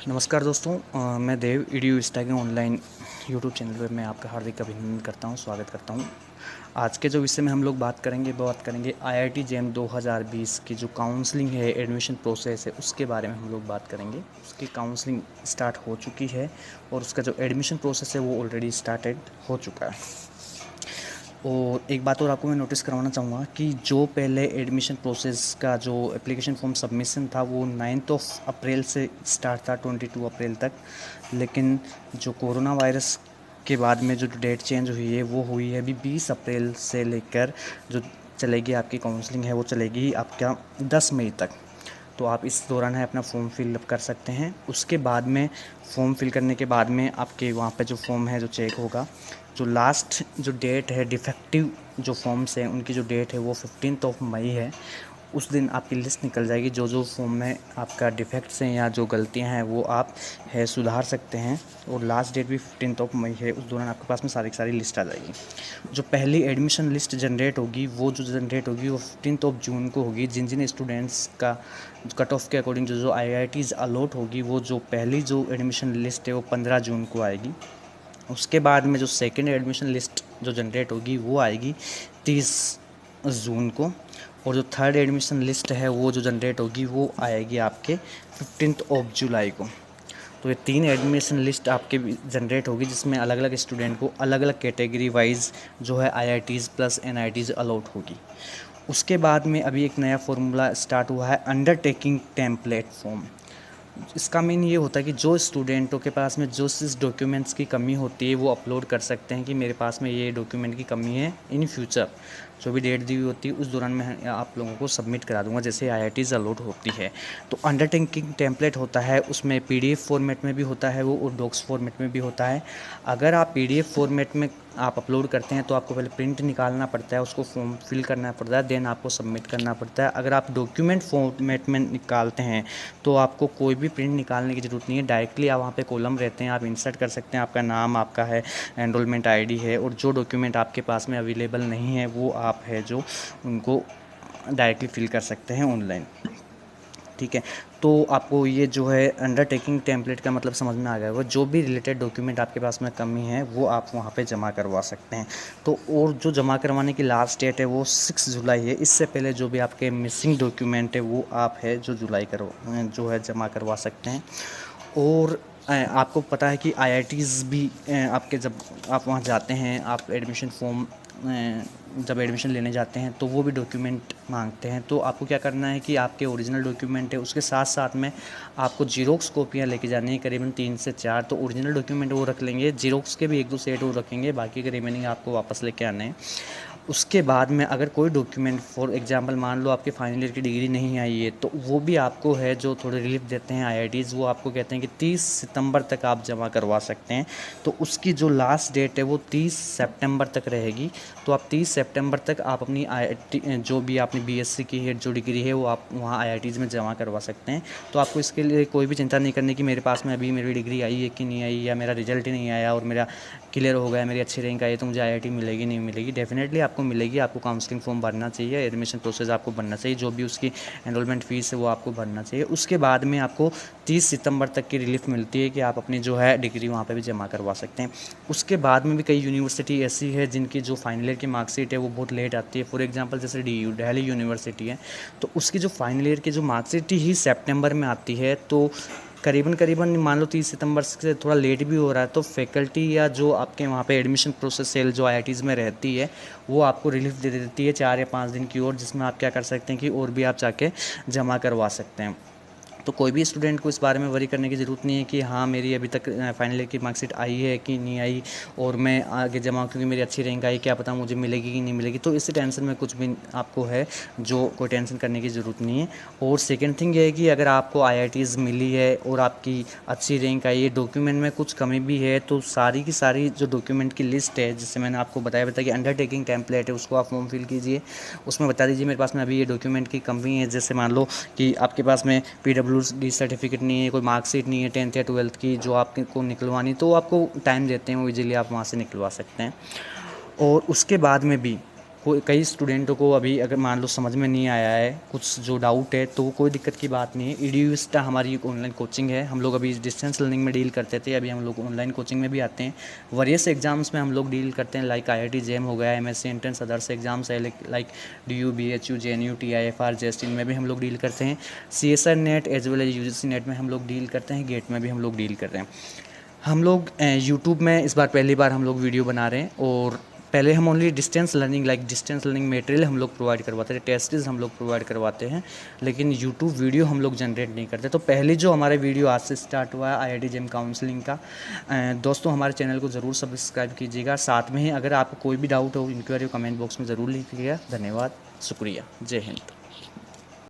नमस्कार दोस्तों, मैं Dev EDU study online YouTube channel पर मैं आपका हार्दिक अभिनंदन करता हूं, स्वागत करता हूं। आज के जो विषय में हम लोग बात करेंगे आईआईटी जेम 2020 की जो काउंसलिंग है, एडमिशन प्रोसेस है, उसके बारे में हम लोग बात करेंगे। उसकी काउंसलिंग स्टार्ट हो चुकी है और उसका जो एडमिशन प्रोसेस है वो ऑलरेडी स्टार्टेड हो चुका है। और एक बात और आपको मैं नोटिस करवाना चाहूँगा कि जो पहले एडमिशन प्रोसेस का जो एप्लीकेशन फॉर्म सबमिशन था वो 9 अप्रैल से स्टार्ट था 22 अप्रैल तक, लेकिन जो कोरोना वायरस के बाद में जो डेट चेंज हुई है वो हुई है अभी 20 अप्रैल से लेकर जो चलेगी आपकी काउंसलिंग है वो चलेगी आपका 10 मई तक। तो आप इस दौरान है अपना फॉर्म फिलअप कर सकते हैं। उसके बाद में फॉर्म फिल करने के बाद में आपके वहाँ पे जो फॉर्म है जो चेक होगा, जो लास्ट जो डेट है डिफेक्टिव जो फॉर्म्स हैं उनकी जो डेट है वो 15 मई है। उस दिन आपकी लिस्ट निकल जाएगी, जो फॉर्म में आपका डिफेक्ट्स हैं या जो गलतियां हैं वो आप है सुधार सकते हैं। और लास्ट डेट भी 15 मई है। उस दौरान आपके पास में सारी की सारी लिस्ट आ जाएगी। जो पहली एडमिशन लिस्ट जनरेट होगी वो 15 जून को होगी। जिन जिन स्टूडेंट्स का कट ऑफ के अकॉर्डिंग जो आईआईटीज़ अलॉट होगी, वो जो पहली जो एडमिशन लिस्ट है वो 15 जून को आएगी। उसके बाद में जो सेकेंड एडमिशन लिस्ट जो जनरेट होगी वो आएगी 30 जून को। और जो थर्ड एडमिशन लिस्ट है वो जो जनरेट होगी वो आएगी आपके 15 जुलाई को। तो ये 3 एडमिशन लिस्ट आपके जनरेट होगी, जिसमें अलग अलग स्टूडेंट को अलग अलग कैटेगरी वाइज जो है आईआईटीज़ प्लस एनआईटीज़ अलॉट होगी। उसके बाद में अभी एक नया फॉर्मूला स्टार्ट हुआ है, अंडरटेकिंग टेम्पलेट फॉर्म। इसका मीन ये होता है कि जो स्टूडेंटों के पास में जो जिस डॉक्यूमेंट्स की कमी होती है वो अपलोड कर सकते हैं कि मेरे पास में ये डॉक्यूमेंट की कमी है। इन फ्यूचर जो भी डेट दी हुई होती है उस दौरान मैं आप लोगों को सबमिट करा दूंगा, जैसे आईआईटीज़ अलॉट होती है। तो अंडरटेकिंग टेम्पलेट होता है, उसमें पीडीएफ फॉर्मेट में भी होता है वो, और डॉक्स फॉर्मेट में भी होता है। अगर आप पीडीएफ फॉर्मेट में आप अपलोड करते हैं तो आपको पहले प्रिंट निकालना पड़ता है, उसको फॉर्म फिल करना पड़ता है, देन आपको सबमिट करना पड़ता है। अगर आप डॉक्यूमेंट फॉर्मेट में निकालते हैं तो आपको कोई भी प्रिंट निकालने की ज़रूरत नहीं है। डायरेक्टली आप वहाँ पे कॉलम रहते हैं, आप इंसर्ट कर सकते हैं, आपका नाम, आपका है एनरोलमेंट आईडी है, और जो डॉक्यूमेंट आपके पास में अवेलेबल नहीं है वो आप है जो उनको डायरेक्टली फिल कर सकते हैं ऑनलाइन। ठीक है, तो आपको ये जो है अंडरटेकिंग टेम्पलेट का मतलब समझ में आ गया होगा। जो भी रिलेटेड डॉक्यूमेंट आपके पास में कमी है वो आप वहाँ पे जमा करवा सकते हैं। तो और जो जमा करवाने की लास्ट डेट है वो 6 जुलाई है। इससे पहले जो भी आपके मिसिंग डॉक्यूमेंट है वो आप है जो जुलाई जो है जमा करवा सकते हैं। और आपको पता है कि आईआईटीज़ भी आपके जब आप वहाँ जाते हैं, आप एडमिशन फॉर्म जब एडमिशन लेने जाते हैं तो वो भी डॉक्यूमेंट मांगते हैं। तो आपको क्या करना है कि आपके ओरिजिनल डॉक्यूमेंट है उसके साथ साथ में आपको जीरोक्स कॉपियाँ लेके जानी है, करीबन 3 से 4। तो ओरिजिनल डॉक्यूमेंट वो रख लेंगे, जीरोक्स के भी 1-2 सेट वो रखेंगे, बाकी के रिमेनिंग आपको वापस लेके आने हैं। उसके बाद में अगर कोई डॉक्यूमेंट फॉर एग्जांपल मान लो आपके फाइनल ईयर की डिग्री नहीं आई है, तो वो भी आपको है जो थोड़े रिलीफ देते हैं आईआईटीज़, वो आपको कहते हैं कि 30 सितंबर तक आप जमा करवा सकते हैं। तो उसकी जो लास्ट डेट है वो 30 सितंबर तक रहेगी। तो आप 30 सितंबर तक आप अपनी आईआईटी जो भी आपने बीएससी की है जो डिग्री है वो आप वहाँ आईआईटीज़ में जमा करवा सकते हैं। तो आपको इसके लिए कोई भी चिंता नहीं करनी कि मेरे पास में अभी मेरी डिग्री आई है कि नहीं आई, या मेरा रिजल्ट ही नहीं आया और मेरा क्लियर हो गया, मेरी अच्छी रैंक आई तो मुझे आईआईटी मिलेगी नहीं मिलेगी। डेफिनेटली आपको मिलेगी। आपको काउंसलिंग फॉर्म भरना चाहिए, एडमिशन प्रोसेस आपको भरना चाहिए, जो भी उसकी एनरोलमेंट फ़ीस है वो आपको भरना चाहिए। उसके बाद में आपको 30 सितंबर तक की रिलीफ मिलती है कि आप अपनी जो है डिग्री वहाँ पे भी जमा करवा सकते हैं। उसके बाद में भी कई यूनिवर्सिटी ऐसी है जिनकी जो फाइनल ईयर की मार्कशीट है वो बहुत लेट आती है। फॉर एग्जांपल जैसे डीयू दिल्ली यूनिवर्सिटी है, तो उसकी जो फाइनल ईयर की जो मार्कशीट ही सितंबर में आती है। तो करीबन मान लो 30 सितंबर से थोड़ा लेट भी हो रहा है तो फैकल्टी या जो आपके वहाँ पे एडमिशन प्रोसेस सेल जो आईआईटीज़ में रहती है वो आपको रिलीफ दे देती है 4 या 5 दिन की, और जिसमें आप क्या कर सकते हैं कि और भी आप जाके जमा करवा सकते हैं। तो कोई भी स्टूडेंट को इस बारे में वरी करने की ज़रूरत नहीं है कि हाँ मेरी अभी तक फाइनल ईयर की मार्कशीट आई है कि नहीं आई और मैं आगे जमा क्योंकि मेरी अच्छी रैंक आई, क्या पता मुझे मिलेगी कि नहीं मिलेगी। तो इससे टेंशन में कुछ भी आपको है जो कोई टेंशन करने की ज़रूरत नहीं है। और सेकेंड थिंग ये है कि अगर आपको आईआईटीज़ मिली है और आपकी अच्छी रैंक आई है, डॉक्यूमेंट में कुछ कमी भी है, तो सारी की सारी जो डॉक्यूमेंट की लिस्ट है जिससे मैंने आपको बताया कि अंडरटेकिंग टेम्पलेट है उसको आप फॉर्म फिल कीजिए। उसमें बता दीजिए मेरे पास में अभी ये डॉक्यूमेंट की कमी है। जैसे मान लो कि आपके पास में पीडब्ल्यूडी सर्टिफिकेट नहीं है, कोई मार्कशीट नहीं है 10th या 12th की जो आपको निकलवानी, तो आपको टाइम देते हैं वो इजीली आप वहाँ से निकलवा सकते हैं। और उसके बाद में भी कई स्टूडेंटों को अभी अगर मान लो समझ में नहीं आया है, कुछ जो डाउट है, तो कोई दिक्कत की बात नहीं है। ईडीयूस्टा हमारी एक ऑनलाइन कोचिंग है। हम लोग अभी डिस्टेंस लर्निंग में डील करते थे, अभी हम लोग ऑनलाइन कोचिंग में भी आते हैं। वेरियस एग्जाम्स में हम लोग डील करते हैं, लाइक IIT जेम हो गया, MSc एंट्रेंस, अदर्स एग्जाम्स है like DU BHU JNU TIFR JEST, इनमें भी हम लोग डील करते हैं। CSR NET as well as UGC NET में हम लोग डील करते हैं, गेट में भी हम लोग डील कर रहे हैं। हम लोग यूट्यूब में इस बार पहली बार हम लोग वीडियो बना रहे हैं, और पहले हम only distance learning like distance learning material हम लोग प्रोवाइड करवाते थे, टेस्ट्स हम लोग प्रोवाइड करवाते हैं, लेकिन यूट्यूब वीडियो हम लोग जनरेट नहीं करते। तो पहले जो हमारा वीडियो आज से स्टार्ट हुआ है IIT जेम काउंसलिंग का, दोस्तों हमारे चैनल को ज़रूर सब्सक्राइब कीजिएगा। साथ में ही अगर आपको कोई भी डाउट हो, इंक्वायरी कमेंट बॉक्स में ज़रूर लिखिएगा। धन्यवाद, शुक्रिया, जय हिंद।